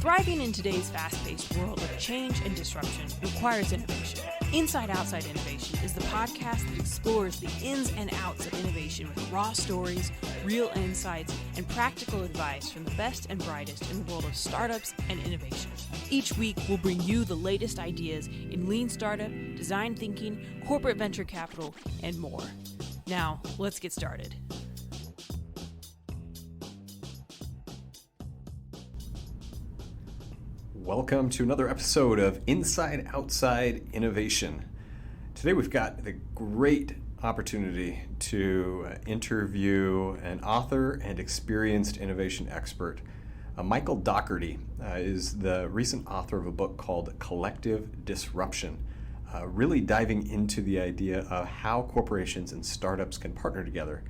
Thriving in today's fast-paced world of change and disruption requires innovation. Inside Outside Innovation is the podcast that explores the ins and outs of innovation with raw stories, real insights, and practical advice from the best and brightest in the world of startups and innovation. Each week, we'll bring you the latest ideas in lean startup, design thinking, corporate venture capital, and more. Now, let's get started. Welcome to another episode of Inside Outside Innovation. Today we've got the great opportunity to interview an author and experienced innovation expert. Michael Docherty is the recent author of a book called Collective Disruption, really diving into the idea of how corporations and startups can partner together.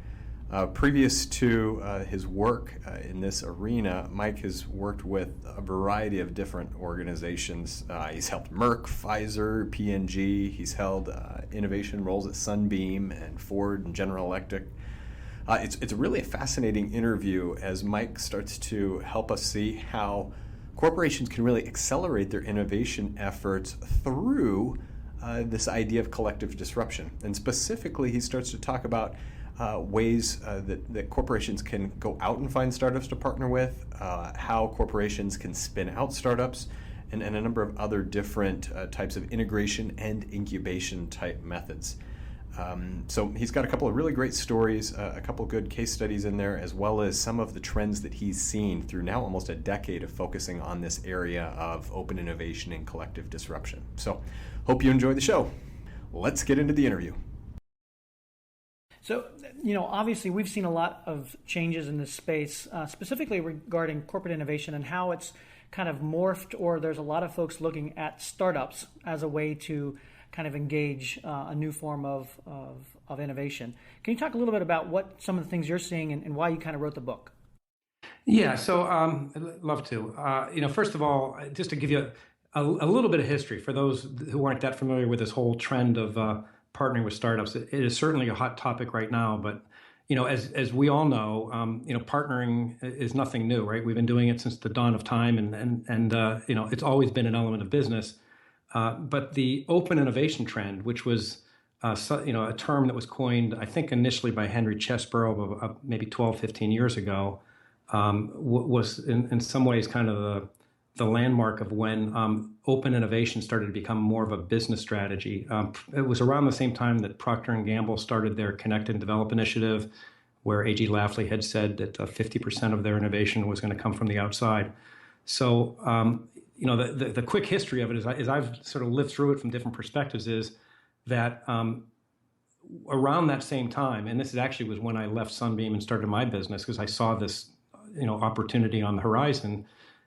Previous to his work in this arena, Mike has worked with a variety of different organizations. He's helped Merck, Pfizer, P&G. He's held innovation roles at Sunbeam and Ford and General Electric. It's really a fascinating interview as Mike starts to help us see how corporations can really accelerate their innovation efforts through this idea of collective disruption. And specifically, he starts to talk about ways that corporations can go out and find startups to partner with, how corporations can spin out startups, and a number of other different types of integration and incubation type methods. So he's got a couple of really great stories, a couple good case studies in there, as well as some of the trends that he's seen through now almost a decade of focusing on this area of open innovation and collective disruption. So hope you enjoy the show. Let's get into the interview. So, obviously we've seen a lot of changes in this space, specifically regarding corporate innovation and how it's kind of morphed, or there's a lot of folks looking at startups as a way to kind of engage a new form of innovation. Can you talk a little bit about what some of the things you're seeing and why you kind of wrote the book? Yeah, so I'd love to. First of all, just to give you a little bit of history for those who aren't that familiar with this whole trend of partnering with startups. It is certainly a hot topic right now, but as we all know, partnering is nothing new, right? We've been doing it since the dawn of time, and it's always been an element of business. But the open innovation trend, which was a term that was coined, I think, initially by Henry Chesbrough maybe 12, 15 years ago, was in some ways kind of the landmark of when open innovation started to become more of a business strategy. It was around the same time that Procter & Gamble started their Connect and Develop initiative, where A.G. Lafley had said that 50% of their innovation was going to come from the outside. So, the quick history of it is I've sort of lived through it from different perspectives, is that around that same time, and this actually was when I left Sunbeam and started my business, because I saw this opportunity on the horizon,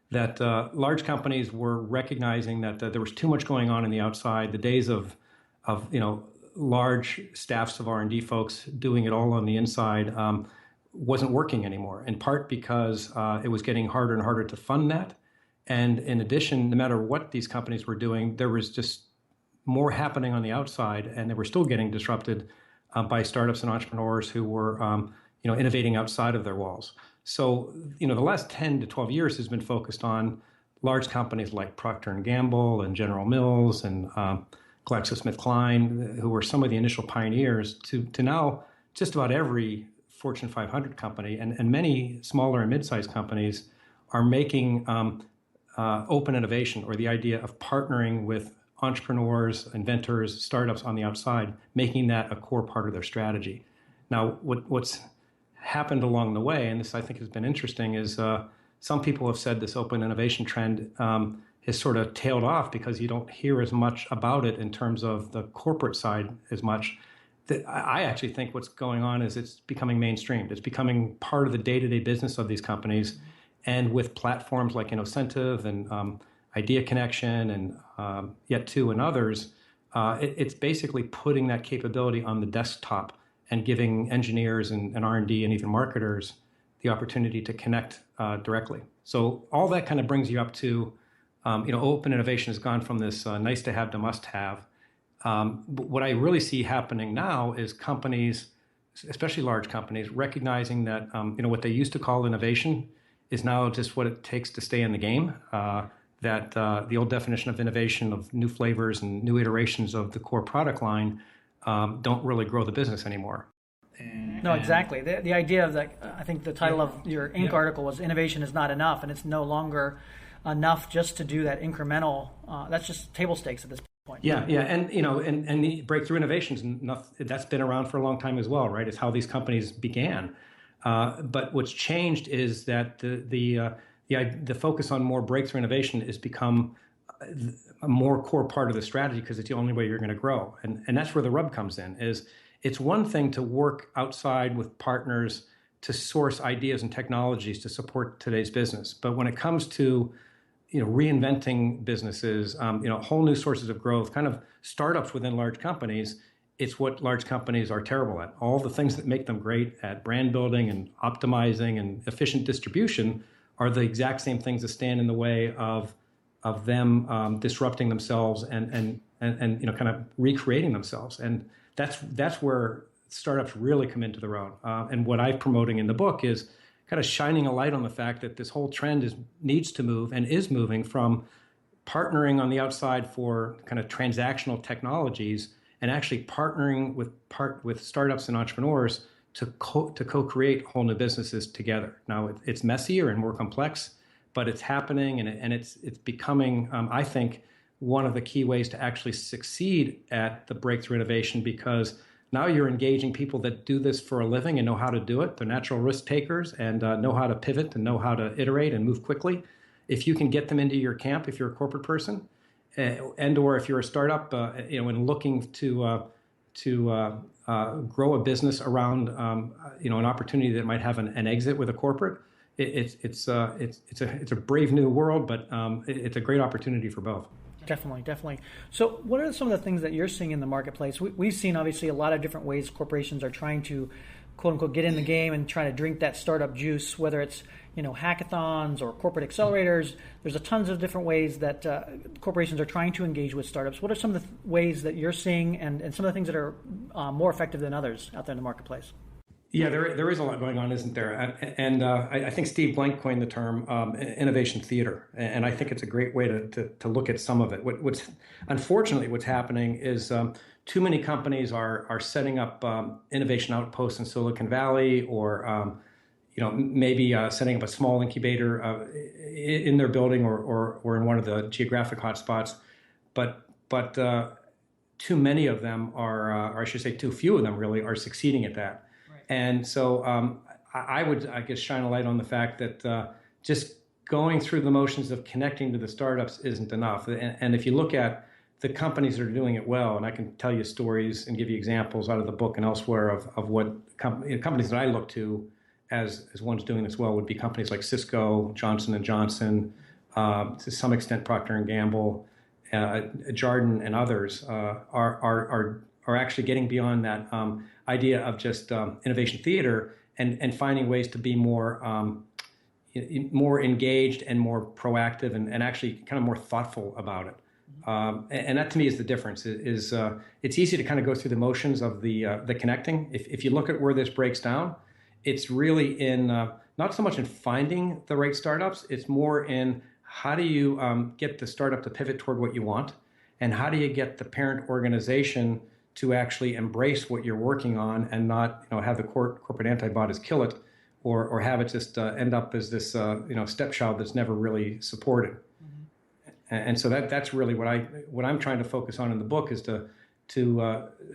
that large companies were recognizing that there was too much going on in the outside. The days of large staffs of R&D folks doing it all on the inside wasn't working anymore, in part because it was getting harder and harder to fund that. And in addition, no matter what these companies were doing, there was just more happening on the outside, and they were still getting disrupted by startups and entrepreneurs who were innovating outside of their walls. So, the last 10 to 12 years has been focused on large companies like Procter & Gamble and General Mills and GlaxoSmithKline, who were some of the initial pioneers, to now just about every Fortune 500 company and many smaller and mid-sized companies are making open innovation, or the idea of partnering with entrepreneurs, inventors, startups on the outside, making that a core part of their strategy. Now, what's happened along the way, and this I think has been interesting, is some people have said this open innovation trend has sort of tailed off because you don't hear as much about it in terms of the corporate side as much. I actually think what's going on is it's becoming mainstreamed. It's becoming part of the day-to-day business of these companies, and with platforms like Innocentive and Idea Connection and Yet2 and others, it's basically putting that capability on the desktop and giving engineers and R&D and even marketers the opportunity to connect directly. So all that kind of brings you up to, open innovation has gone from this nice to have to must have. But what I really see happening now is companies, especially large companies, recognizing that what they used to call innovation is now just what it takes to stay in the game. That the old definition of innovation, of new flavors and new iterations of the core product line, don't really grow the business anymore. No, exactly. The idea of that, I think the title of your Inc. article was "Innovation is not enough," and it's no longer enough just to do that incremental. That's just table stakes at this point. Yeah, and and the breakthrough innovations, that's been around for a long time as well, right? It's how these companies began. But what's changed is that the focus on more breakthrough innovation has become a more core part of the strategy because it's the only way you're going to grow. And that's where the rub comes in. Is it's one thing to work outside with partners to source ideas and technologies to support today's business, but when it comes to reinventing businesses, whole new sources of growth, kind of startups within large companies, it's what large companies are terrible at. All the things that make them great at brand building and optimizing and efficient distribution are the exact same things that stand in the way of them disrupting themselves and kind of recreating themselves. And that's where startups really come into their own. And what I'm promoting in the book is kind of shining a light on the fact that this whole trend needs to move and is moving from partnering on the outside for kind of transactional technologies and actually partnering with startups and entrepreneurs to co-create whole new businesses together. Now, it's messier and more complex, but it's happening, and it's becoming, I think, one of the key ways to actually succeed at the breakthrough innovation, because now you're engaging people that do this for a living and know how to do it. They're natural risk takers and know how to pivot and know how to iterate and move quickly. If you can get them into your camp, if you're a corporate person, and or if you're a startup, and looking to grow a business around, an opportunity that might have an exit with a corporate, it's a brave new world, but it's a great opportunity for both. Definitely. So what are some of the things that you're seeing in the marketplace? We've seen obviously a lot of different ways corporations are trying to, quote unquote, get in the game and try to drink that startup juice, whether it's hackathons or corporate accelerators. There's tons of different ways that corporations are trying to engage with startups. What are some of the ways that you're seeing and some of the things that are more effective than others out there in the marketplace? Yeah, there is a lot going on, isn't there? And I think Steve Blank coined the term innovation theater, and I think it's a great way to look at some of it. Unfortunately, what's happening is too many companies are setting up innovation outposts in Silicon Valley, or maybe setting up a small incubator in their building or in one of the geographic hotspots, but too many of them are, or I should say, too few of them really are succeeding at that. And so I would, I guess, shine a light on the fact that just going through the motions of connecting to the startups isn't enough. And if you look at the companies that are doing it well, and I can tell you stories and give you examples out of the book and elsewhere of what companies that I look to as ones doing this well would be companies like Cisco, Johnson & Johnson, to some extent Procter & Gamble, Jarden, and others are actually getting beyond that idea of just innovation theater and finding ways to be more engaged and more proactive and actually kind of more thoughtful about it. And that to me is the difference. It's easy to kind of go through the motions of the connecting. If you look at where this breaks down, it's really in not so much in finding the right startups. It's more in how do you get the startup to pivot toward what you want, and how do you get the parent organization to actually embrace what you're working on and not, have the corporate antibodies kill it, or have it just end up as this, stepchild that's never really supported. Mm-hmm. And so that's really what I'm trying to focus on in the book, is to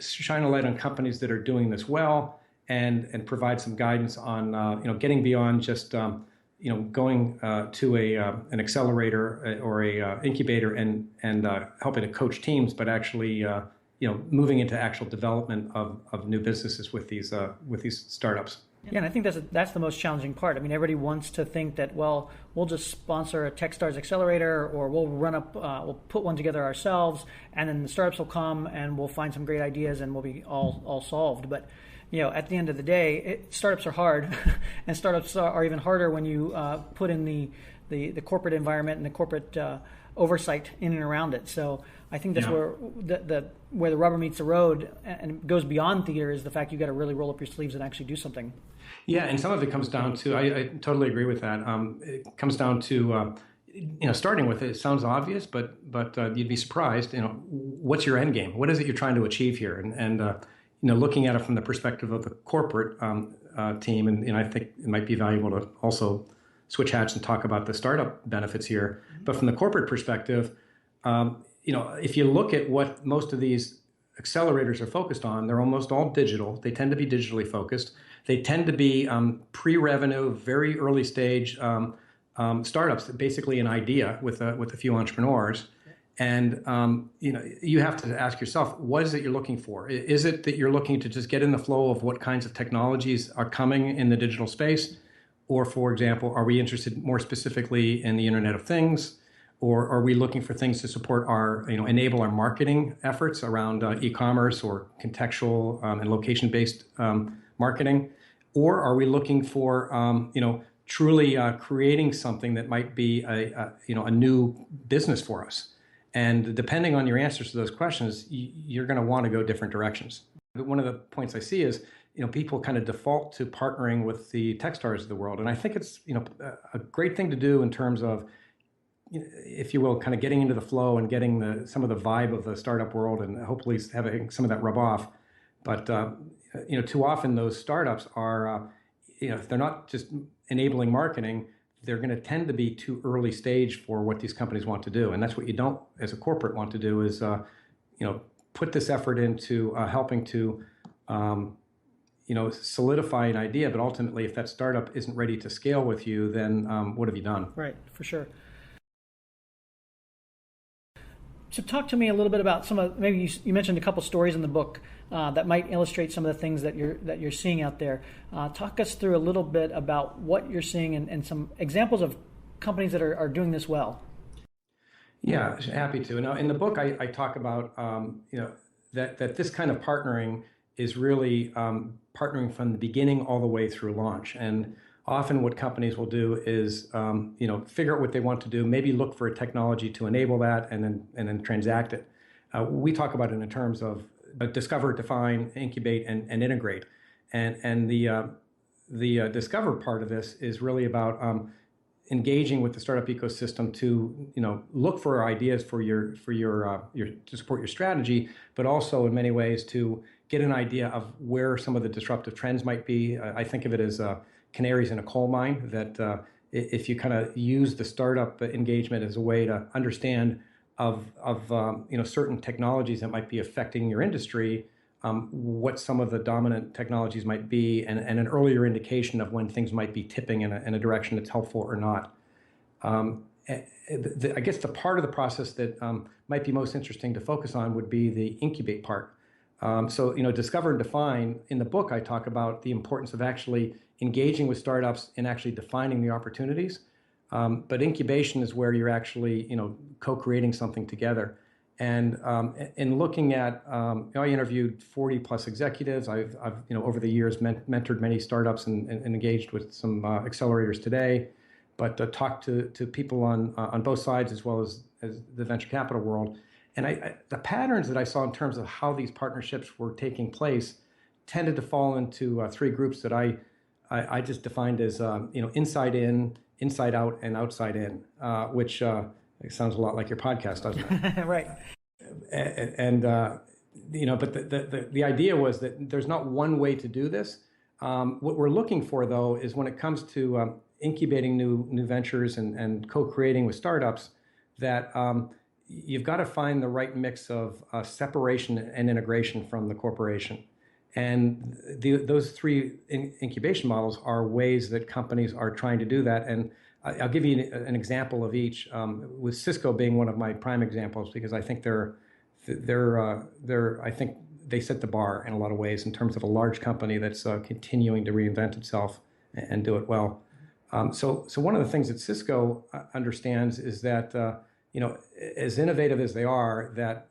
shine a light on companies that are doing this well and provide some guidance on, getting beyond just, going to an accelerator or a incubator and helping to coach teams, but actually, moving into actual development of new businesses with these startups. Yeah, and I think that's the most challenging part. I mean, everybody wants to think that, well, we'll just sponsor a Techstars accelerator, or we'll put one together ourselves, and then the startups will come and we'll find some great ideas and we'll be all solved. But at the end of the day, startups are hard, and startups are even harder when you put in the corporate environment and the corporate oversight in and around it. So I think that's where where the rubber meets the road and goes beyond theater is the fact you got to really roll up your sleeves and actually do something. Yeah, and some of it comes down to, I totally agree with that. It comes down to, starting with it sounds obvious, but you'd be surprised, what's your end game? What is it you're trying to achieve here? And looking at it from the perspective of the corporate team, and I think it might be valuable to also switch hats and talk about the startup benefits here. But from the corporate perspective, if you look at what most of these accelerators are focused on, they're almost all digital. They tend to be digitally focused. They tend to be pre-revenue, very early stage startups, basically an idea with a few entrepreneurs. And you have to ask yourself, what is it you're looking for? Is it that you're looking to just get in the flow of what kinds of technologies are coming in the digital space? Or, for example, are we interested more specifically in the Internet of Things? Or are we looking for things to support our, enable our marketing efforts around e-commerce or contextual and location-based marketing? Or are we looking for, truly creating something that might be a new business for us? And depending on your answers to those questions, you're going to want to go different directions. But one of the points I see is, people kind of default to partnering with the Techstars of the world. And I think it's, a great thing to do in terms of, if you will, kind of getting into the flow and getting some of the vibe of the startup world and hopefully having some of that rub off. But, too often those startups are, if they're not just enabling marketing, they're going to tend to be too early stage for what these companies want to do. And that's what you don't, as a corporate, want to do is, put this effort into helping to, solidify an idea. But ultimately, if that startup isn't ready to scale with you, then what have you done? Right, for sure. So talk to me a little bit about some of, maybe you mentioned a couple stories in the book that might illustrate some of the things that you're seeing out there. Talk us through a little bit about what you're seeing and some examples of companies that are doing this well. Yeah, happy to. Now, in the book, I talk about that this kind of partnering is really partnering from the beginning all the way through launch. And often what companies will do is, figure out what they want to do, maybe look for a technology to enable that, and then transact it. We talk about it in terms of discover, define, incubate, and integrate. And the discover part of this is really about engaging with the startup ecosystem to look for ideas for your to support your strategy, but also in many ways to get an idea of where some of the disruptive trends might be. I think of it as canaries in a coal mine, that if you kind of use the startup engagement as a way to understand of certain technologies that might be affecting your industry, what some of the dominant technologies might be, and an earlier indication of when things might be tipping in a direction that's helpful or not. I guess the part of the process that might be most interesting to focus on would be the incubate part. So discover and define. In the book, I talk about the importance of actually engaging with startups and actually defining the opportunities. But incubation is where you're actually, co-creating something together. And in looking at, I interviewed 40 plus executives. I've over the years mentored many startups and engaged with some accelerators today, but talked to people on both sides as well as the venture capital world. And the patterns that I saw in terms of how these partnerships were taking place tended to fall into three groups that I just defined as inside in, inside out, and outside in, which it sounds a lot like your podcast, doesn't it? Right. And but the idea was that there's not one way to do this. What we're looking for, though, is when it comes to incubating new ventures and co-creating with startups, that you've got to find the right mix of separation and integration from the corporation. And those three incubation models are ways that companies are trying to do that. And I'll give you an example of each, with Cisco being one of my prime examples, because I think I think they set the bar in a lot of ways in terms of a large company that's continuing to reinvent itself and do it well. So one of the things that Cisco understands is that as innovative as they are, that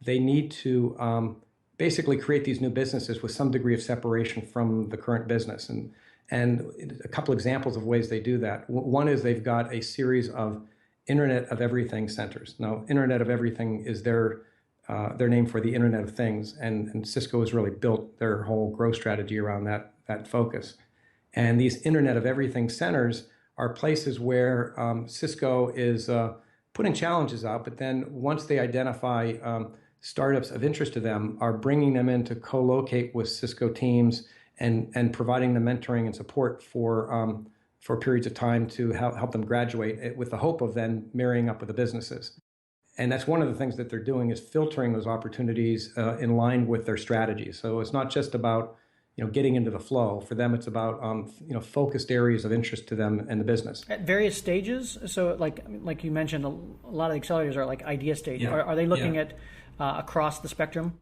they need to basically create these new businesses with some degree of separation from the current business. And a couple examples of ways they do that. One is they've got a series of Internet of Everything centers. Now, Internet of Everything is their name for the Internet of Things, and Cisco has really built their whole growth strategy around that focus. And these Internet of Everything centers are places where Cisco is putting challenges out, but then once they identify startups of interest to them, are bringing them in to co-locate with Cisco teams and providing them mentoring and support for periods of time to help them graduate, with the hope of then marrying up with the businesses. And that's one of the things that they're doing, is filtering those opportunities in line with their strategy. So it's not just about getting into the flow. For them, it's about focused areas of interest to them and the business. At various stages. So like you mentioned, a lot of the accelerators are like idea stage. Yeah. Are they looking at across the spectrum?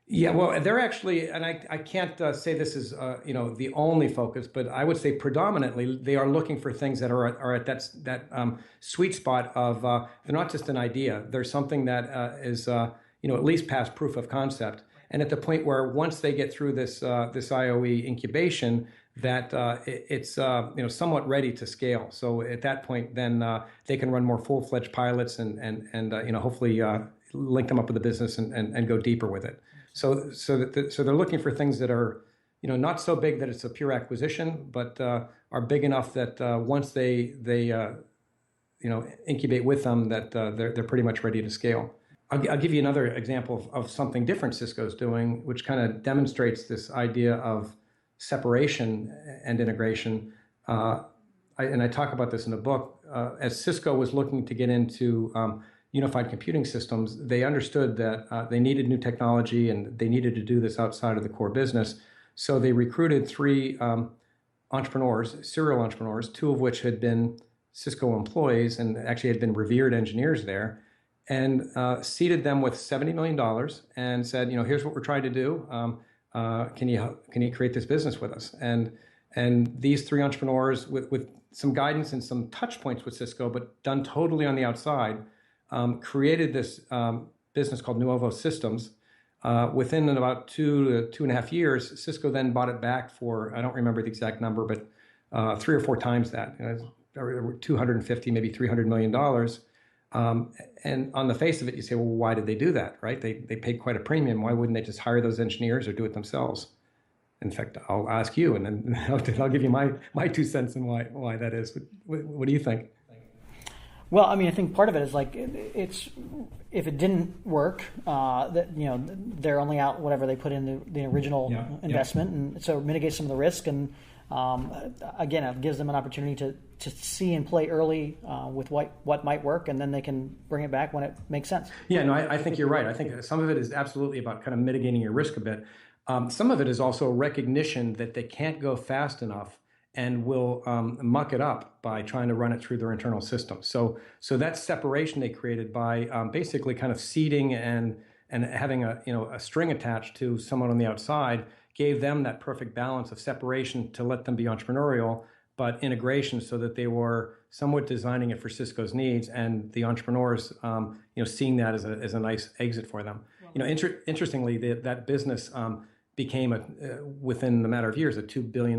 Yeah, well, they're actually, and I can't say this is the only focus, but I would say predominantly they are looking for things that are at that sweet spot of they're not just an idea. There's something that is at least past proof of concept, and at the point where once they get through this IOE incubation, that it's somewhat ready to scale. So at that point, then they can run more full-fledged pilots and hopefully link them up with the business and go deeper with it. So they're looking for things that are, not so big that it's a pure acquisition, but are big enough that once they incubate with them, that they're pretty much ready to scale. I'll give you another example of something different Cisco's doing, which kind of demonstrates this idea of separation and integration. I talk about this in the book. As Cisco was looking to get into unified computing systems, they understood that they needed new technology and they needed to do this outside of the core business. So they recruited 3 entrepreneurs, serial entrepreneurs, 2 of which had been Cisco employees and actually had been revered engineers there, and seeded them with $70 million and said, here's what we're trying to do. Can you create this business with us? And these 3 entrepreneurs, with some guidance and some touch points with Cisco, but done totally on the outside, created this business called Nuovo Systems. Within about 2 to 2.5 years, Cisco then bought it back for, I don't remember the exact number, but 3 or 4 times that, 250, maybe $300 million. And on the face of it, you say, well, why did they do that, right? They paid quite a premium. Why wouldn't they just hire those engineers or do it themselves? In fact, I'll ask you, and then I'll give you my 2 cents on why that is. What do you think? Well, I think part of it is it's if it didn't work, that they're only out whatever they put in the original investment, and so mitigate some of the risk. And again, it gives them an opportunity to see and play early with what might work, and then they can bring it back when it makes sense. Yeah, no, I think you're right. I think some of it is absolutely about kind of mitigating your risk a bit. Some of it is also recognition that they can't go fast enough and will muck it up by trying to run it through their internal system. So that separation they created by basically kind of seeding and having a string attached to someone on the outside gave them that perfect balance of separation to let them be entrepreneurial, but integration so that they were somewhat designing it for Cisco's needs, and the entrepreneurs seeing that as a nice exit for them. Interestingly, that business became within the matter of years a $2 billion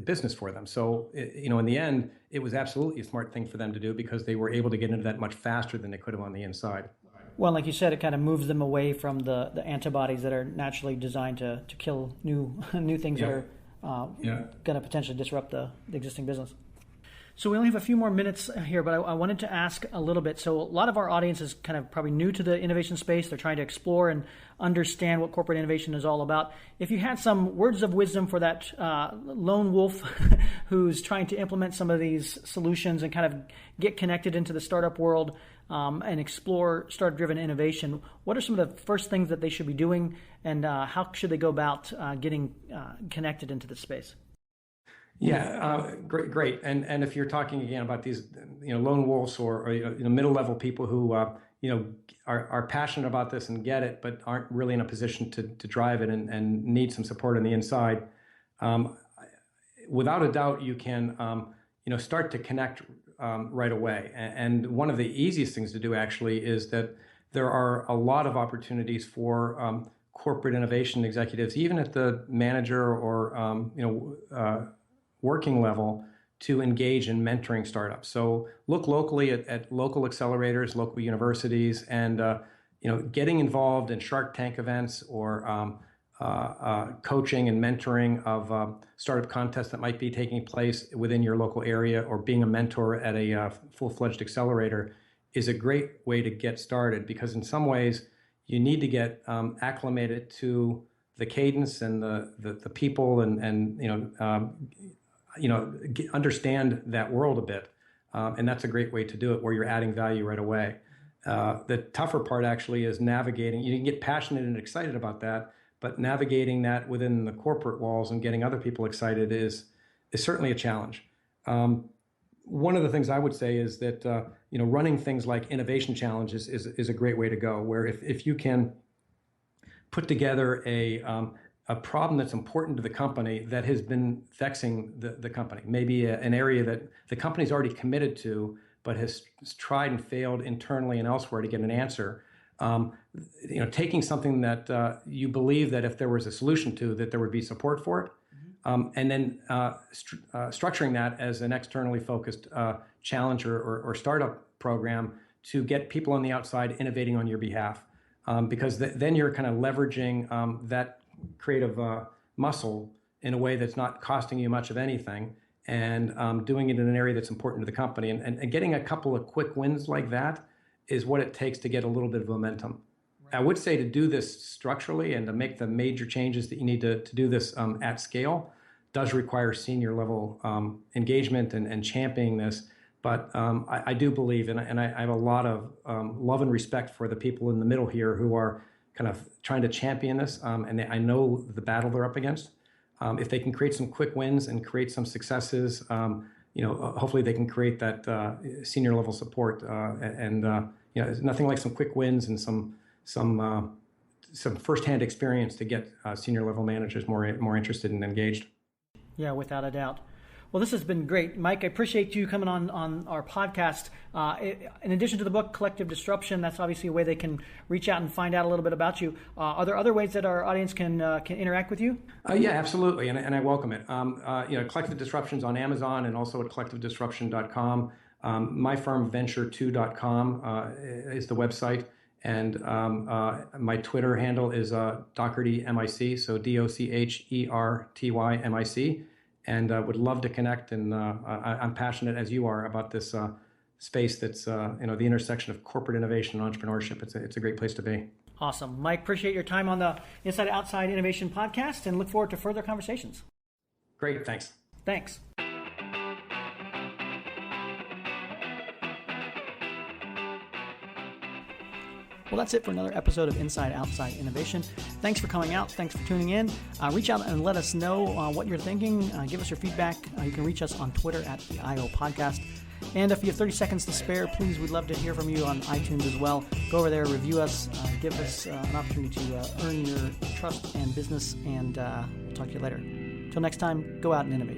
business for them. So in the end, it was absolutely a smart thing for them to do because they were able to get into that much faster than they could have on the inside. Well, like you said, it kind of moves them away from the antibodies that are naturally designed to kill new things that are going to potentially disrupt the existing business. So we only have a few more minutes here, but I wanted to ask a little bit. So a lot of our audience is kind of probably new to the innovation space. They're trying to explore and understand what corporate innovation is all about. If you had some words of wisdom for that lone wolf who's trying to implement some of these solutions and kind of get connected into the startup world and explore startup-driven innovation, what are some of the first things that they should be doing, and how should they go about getting connected into this space? Yeah, great. And if you're talking again about these, lone wolves or middle-level people who, are passionate about this and get it, but aren't really in a position to drive it and need some support on the inside, without a doubt, you can, start to connect right away. And one of the easiest things to do actually is that there are a lot of opportunities for corporate innovation executives, even at the manager or, working level, to engage in mentoring startups. So look locally at local accelerators, local universities, and getting involved in Shark Tank events or coaching and mentoring of startup contests that might be taking place within your local area, or being a mentor at a full-fledged accelerator is a great way to get started, because in some ways you need to get acclimated to the cadence and the people and understand that world a bit. And that's a great way to do it, where you're adding value right away. The tougher part actually is navigating. You can get passionate and excited about that, but navigating that within the corporate walls and getting other people excited is certainly a challenge. One of the things I would say is that running things like innovation challenges is a great way to go, where if you can put together a problem that's important to the company that has been vexing the company, maybe an area that the company's already committed to, but has tried and failed internally and elsewhere to get an answer. Taking something that you believe that if there was a solution to, that there would be support for it, and then structuring that as an externally focused challenge or startup program to get people on the outside innovating on your behalf, because then you're kind of leveraging that creative muscle in a way that's not costing you much of anything, and doing it in an area that's important to the company. And getting a couple of quick wins like that is what it takes to get a little bit of momentum. Right. I would say to do this structurally and to make the major changes that you need to do this at scale does require senior level engagement and championing this. But I do believe, and I have a lot of love and respect for the people in the middle here who are kind of trying to champion this, and I know the battle they're up against. If they can create some quick wins and create some successes, hopefully they can create that senior level support. There's nothing like some quick wins and some firsthand experience to get senior level managers more interested and engaged. Yeah, without a doubt. Well, this has been great. Mike, I appreciate you coming on our podcast. In addition to the book, Collective Disruption, that's obviously a way they can reach out and find out a little bit about you. Are there other ways that our audience can interact with you? Yeah, absolutely, and I welcome it. Collective Disruption's on Amazon and also at collectivedisruption.com. My firm, venture2.com, is the website. And my Twitter handle is Docherty MIC, so DOCHERTY MIC. And would love to connect. And I'm passionate, as you are, about this space that's the intersection of corporate innovation and entrepreneurship. It's a great place to be. Awesome. Mike, appreciate your time on the Inside Outside Innovation podcast and look forward to further conversations. Great. Thanks. Thanks. Well, that's it for another episode of Inside Outside Innovation. Thanks for coming out. Thanks for tuning in. Reach out and let us know what you're thinking. Give us your feedback. You can reach us on Twitter at the IO Podcast. And if you have 30 seconds to spare, please, we'd love to hear from you on iTunes as well. Go over there, review us, give us an opportunity to earn your trust and business, and we'll talk to you later. Until next time, go out and innovate.